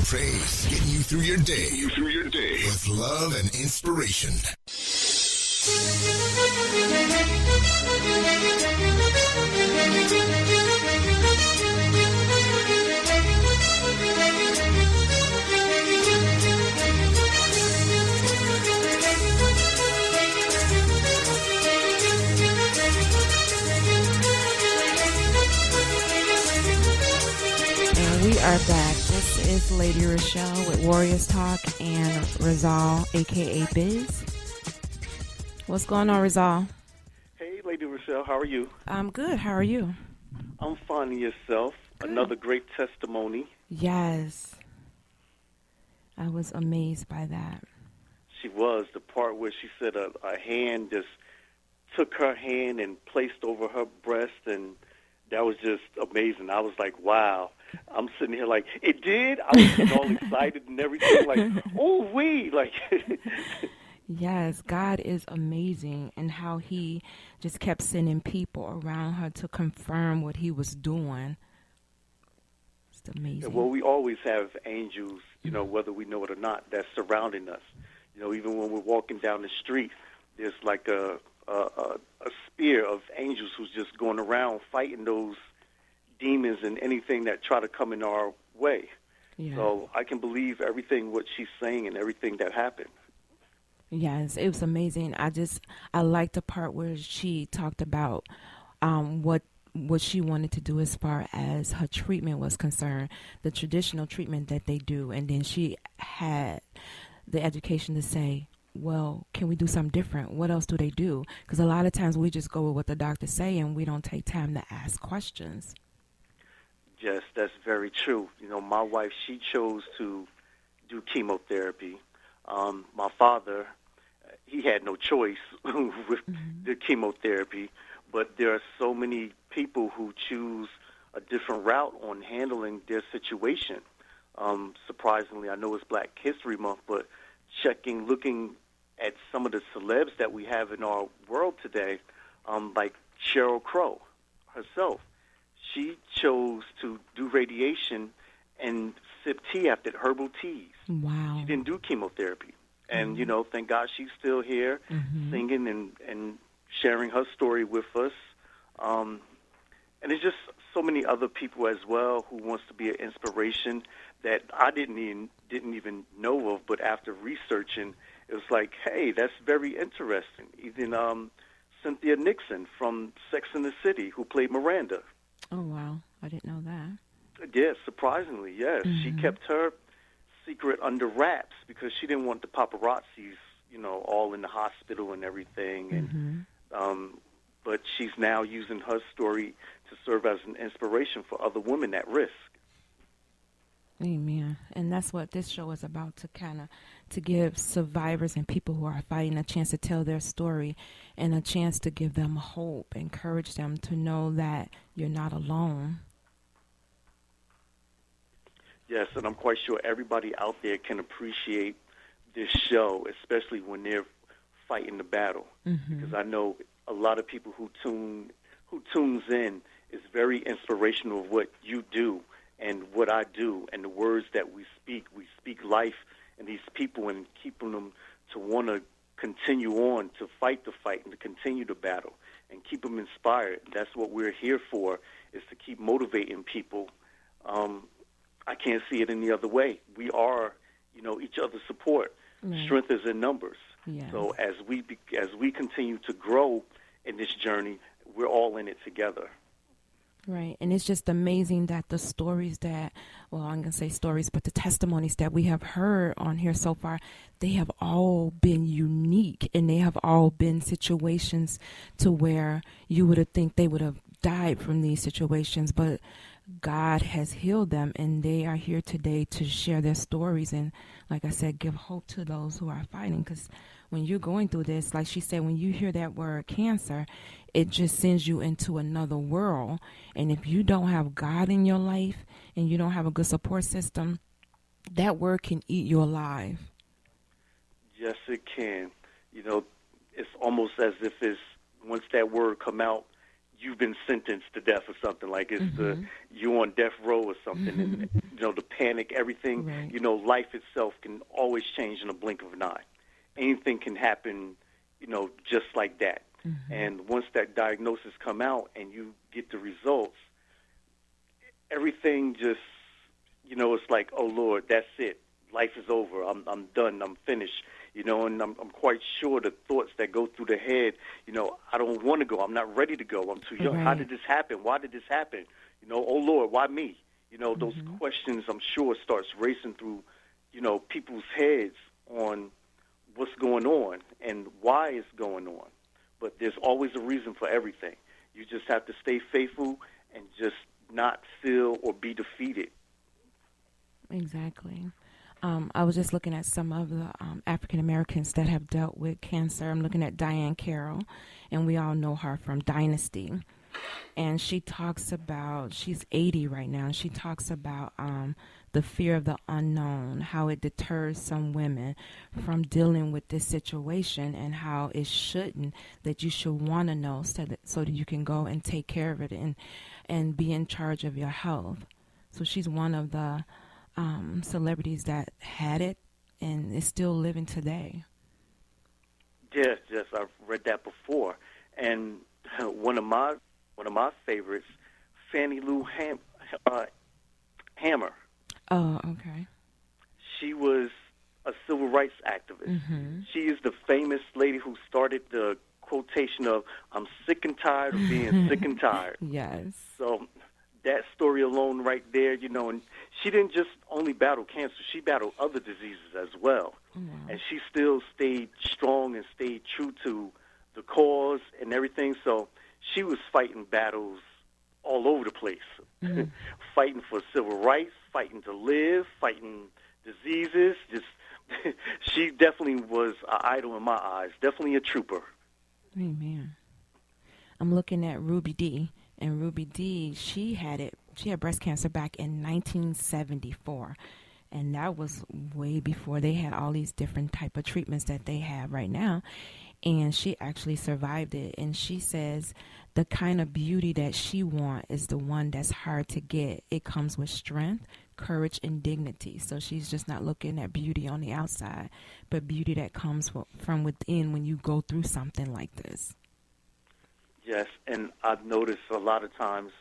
praise, getting you through your day. With love and inspiration. We are back. This is Lady Rochelle with Warriors Talk and Rizal, a.k.a. Biz. What's going on, Rizal? Hey, Lady Rochelle, how are you? I'm good. How are you? I'm finding yourself. Good. Another great testimony. Yes. I was amazed by that. She was. The part where she said a hand just took her hand and placed over her breast, and that was just amazing. I was like, wow. I'm sitting here like, it did? I was all excited and everything, like, oh, like. Yes, God is amazing, and how he just kept sending people around her to confirm what he was doing. It's amazing. Yeah, well, we always have angels, whether we know it or not, that's surrounding us. Even when we're walking down the street, there's like a spear of angels who's just going around fighting those demons and anything that try to come in our way. Yeah. So I can believe everything what she's saying and everything that happened. Yes, it was amazing. I liked the part where she talked about what she wanted to do as far as her treatment was concerned, the traditional treatment that they do, and then she had the education to say, well, can we do something different? What else do they do? Because a lot of times we just go with what the doctors say and we don't take time to ask questions. Yes, that's very true. My wife, she chose to do chemotherapy. My father, he had no choice with the chemotherapy, but there are so many people who choose a different route on handling their situation. Surprisingly, I know it's Black History Month, but looking at some of the celebs that we have in our world today, like Sheryl Crow herself, she chose to do radiation and sip tea after herbal teas. Wow. She didn't do chemotherapy. And, thank God she's still here singing and sharing her story with us. And there's just so many other people as well who wants to be an inspiration that I didn't even know of, but after researching, it was like, hey, that's very interesting. Even Cynthia Nixon from Sex and the City, who played Miranda. Oh, wow. I didn't know that. Yes, surprisingly, yes. She kept her secret under wraps because she didn't want the paparazzis, all in the hospital and everything. And but she's now using her story to serve as an inspiration for other women at risk. Amen. And that's what this show is about, to give survivors and people who are fighting a chance to tell their story and a chance to give them hope, encourage them to know that you're not alone. Yes, and I'm quite sure everybody out there can appreciate this show, especially when they're fighting the battle. Because I know a lot of people who tunes in is very inspirational of what you do and what I do and the words that we speak. We speak life in these people and keeping them to want to continue on, to fight the fight and to continue the battle and keep them inspired. That's what we're here for, is to keep motivating people. I can't see it any other way. We are, each other's support. Right. Strength is in numbers. Yes. So as we continue to grow in this journey, we're all in it together. Right. And it's just amazing that the stories that, well, I'm going to say stories, but the testimonies that we have heard on here so far, they have all been unique, and they have all been situations to where you would have think they would have died from these situations, but God has healed them, and they are here today to share their stories and, like I said, give hope to those who are fighting. Because when you're going through this, like she said, when you hear that word cancer, it just sends you into another world. And if you don't have God in your life and you don't have a good support system, that word can eat you alive. Yes, it can. It's almost as if once that word come out, you've been sentenced to death or something, like you're on death row or something, and the panic, everything. Right. Life itself can always change in a blink of an eye. Anything can happen, just like that. And once that diagnosis come out and you get the results, everything just, it's like, oh Lord, that's it. Life is over. I'm done. I'm finished. And I'm quite sure the thoughts that go through the head, I don't want to go. I'm not ready to go. I'm too young. Right. How did this happen? Why did this happen? Oh Lord, why me? Those questions, I'm sure, starts racing through, people's heads on what's going on and why it's going on. But there's always a reason for everything. You just have to stay faithful and just not feel or be defeated. Exactly. I was just looking at some of the African Americans that have dealt with cancer. I'm looking at Diane Carroll, and we all know her from Dynasty. And she talks about, she's 80 right now, and she talks about the fear of the unknown, how it deters some women from dealing with this situation, and how it shouldn't, that you should want to know so that you can go and take care of it and be in charge of your health. So she's one of the celebrities that had it and is still living today. Yes, I've read that before. And one of my favorites, Fannie Lou Hamer. Oh, okay. She was a civil rights activist. She is the famous lady who started the quotation of, "I'm sick and tired of being sick and tired." Yes. So that story alone right there, and she didn't just only battle cancer. She battled other diseases as well. Wow. And she still stayed strong and stayed true to the cause and everything. So she was fighting battles all over the place, fighting for civil rights, fighting to live, fighting diseases. She definitely was an idol in my eyes, definitely a trooper. Amen. I'm looking at Ruby Dee. And Ruby Dee, she had breast cancer back in 1974. And that was way before they had all these different type of treatments that they have right now. And she actually survived it. And she says the kind of beauty that she wants is the one that's hard to get. It comes with strength, courage, and dignity. So she's just not looking at beauty on the outside, but beauty that comes from within when you go through something like this. Yes, and I've noticed a lot of times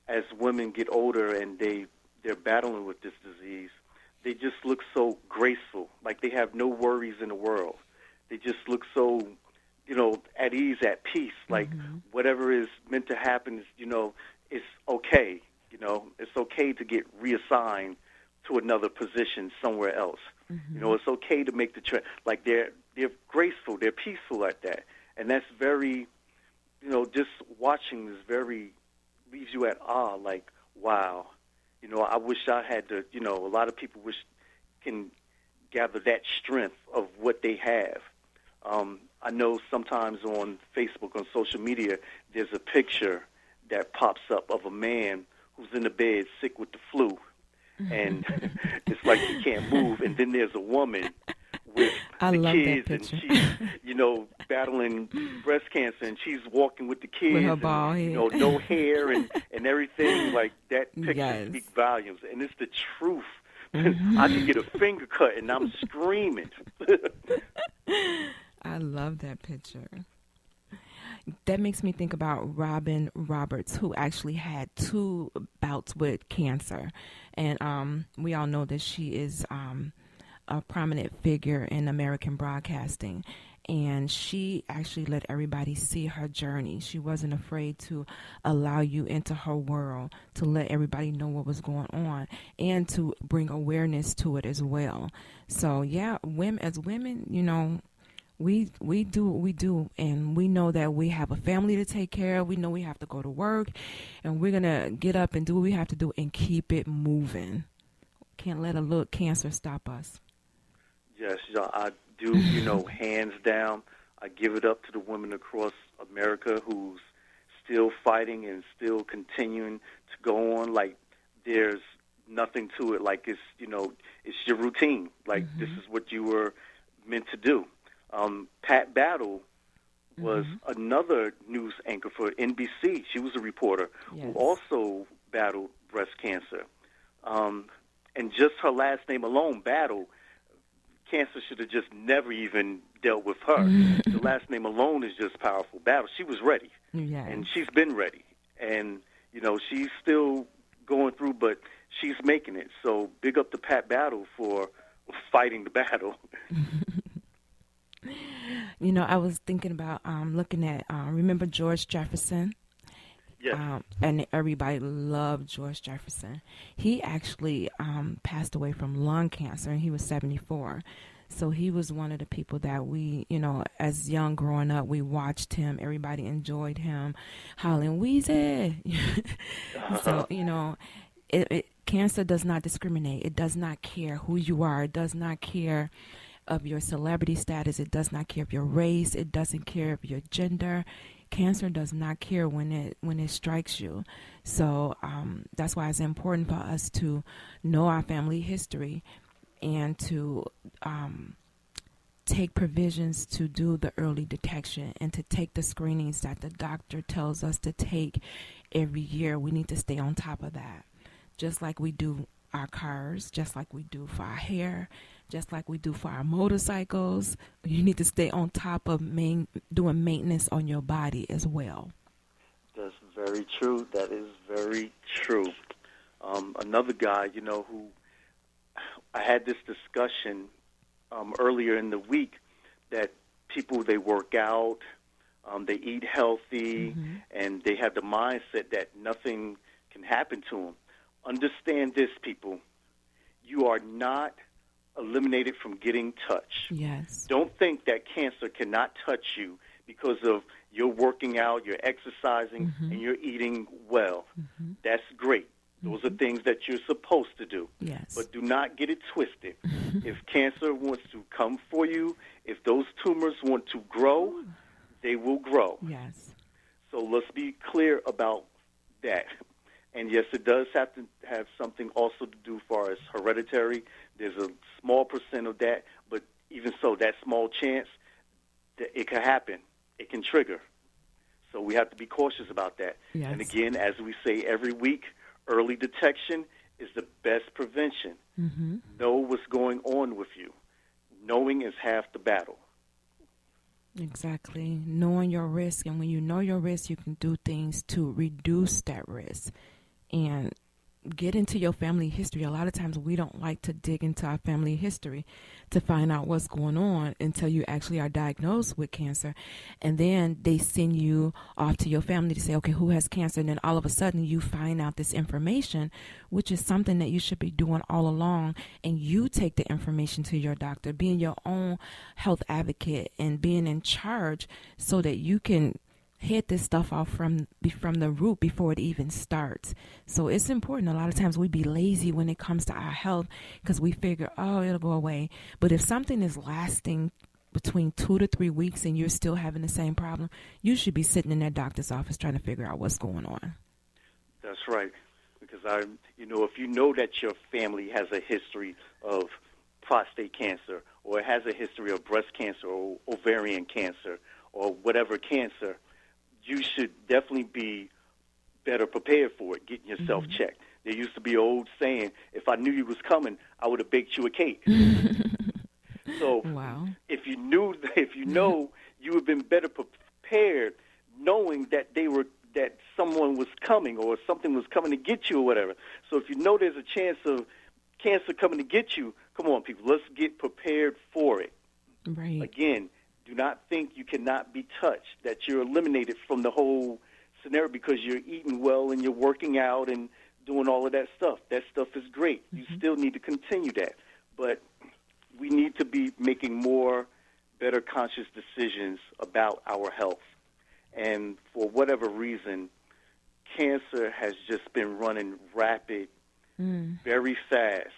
as women get older and they're battling with this disease, they just look so graceful, like they have no worries in the world. They just look so, at ease, at peace, like whatever is meant to happen is, it's okay. It's okay to get reassigned to another position somewhere else. It's okay to make the trip. Like they're graceful, they're peaceful like that. And that's very, just watching is leaves you at awe, like, wow. I wish I had to, a lot of people can gather that strength of what they have. I know sometimes on Facebook, on social media, there's a picture that pops up of a man who's in the bed sick with the flu, and it's like he can't move. And then there's a woman with the kids, and she's, battling breast cancer, and she's walking with the kids, with her and, bald head. no hair and everything. Like that picture speaks volumes, and it's the truth. I can get a finger cut, and I'm screaming. I love that picture. That makes me think about Robin Roberts, who actually had 2 bouts with cancer. And we all know that she is a prominent figure in American broadcasting. And she actually let everybody see her journey. She wasn't afraid to allow you into her world, to let everybody know what was going on, and to bring awareness to it as well. So, yeah, as women, we do what we do, and we know that we have a family to take care of. We know we have to go to work, and we're going to get up and do what we have to do and keep it moving. Can't let a little cancer stop us. Yes, I do, hands down. I give it up to the women across America who's still fighting and still continuing to go on. Like, there's nothing to it. Like, it's your routine. Like, this is what you were meant to do. Pat Battle was another news anchor for NBC. She was a reporter who also battled breast cancer. And just her last name alone, Battle, cancer should have just never even dealt with her. The last name alone is just powerful. Battle. She was ready. And she's been ready. And, you know, she's still going through, but she's making it. So big up to Pat Battle for fighting the battle. You know, I was thinking about looking at, remember George Jefferson? Yes. And everybody loved George Jefferson. He actually passed away from lung cancer, and he was 74. So he was one of the people that we, you know, as young growing up, we watched him. Everybody enjoyed him, hollering, Weezy. So, you know, cancer does not discriminate. It does not care who you are. It does not care of your celebrity status. It does not care of your race. It doesn't care of your gender. Cancer does not care when it strikes you. So that's why it's important for us to know our family history and to take provisions to do the early detection and to take the screenings that the doctor tells us to take every year. We need to stay on top of that, just like we do our cars, just like we do for our hair, just like we do for our motorcycles. You need to stay on top of doing maintenance on your body as well. That's very true. That is very true. Another guy, you know, who I had this discussion earlier in the week, that people, they work out, they eat healthy, and they have the mindset that nothing can happen to them. Understand this, people. You are not eliminated from getting touched. Yes. Don't think that cancer cannot touch you because of you're working out, you're exercising, and you're eating well. That's great. Those are things that you're supposed to do. Yes. But do not get it twisted. If cancer wants to come for you, if those tumors want to grow, they will grow. Yes. So let's be clear about that. And yes, it does have to have something also to do as far as hereditary. There's a small percent of that, but even so, that small chance, that it can happen. It can trigger. So we have to be cautious about that. Yes. And again, as we say every week, early detection is the best prevention. Know what's going on with you. Knowing is half the battle. Exactly. Knowing your risk, and when you know your risk, you can do things to reduce that risk and get into your family history. A lot of times we don't like to dig into our family history to find out what's going on until you actually are diagnosed with cancer. And then they send you off to your family to say, okay, who has cancer? And then all of a sudden you find out this information, which is something that you should be doing all along. And you take the information to your doctor, being your own health advocate and being in charge so that you can head this stuff off from the root before it even starts. So it's important. A lot of times we be lazy when it comes to our health because we figure, oh, it'll go away. But if something is lasting between 2 to 3 weeks and you're still having the same problem, you should be sitting in that doctor's office trying to figure out what's going on. That's right. Because if you know that your family has a history of prostate cancer, or it has a history of breast cancer or ovarian cancer or whatever cancer, you should definitely be better prepared for it, getting yourself checked. There used to be an old saying, if I knew you was coming, I would have baked you a cake. So wow. if you know you have been better prepared, knowing that someone was coming or something was coming to get you or whatever. So if you know there's a chance of cancer coming to get you, come on, people, let's get prepared for it. Right. Again, do not think you cannot be touched, that you're eliminated from the whole scenario because you're eating well and you're working out and doing all of that stuff. That stuff is great. You still need to continue that. But we need to be making more better conscious decisions about our health. And for whatever reason, cancer has just been running rapid, very fast.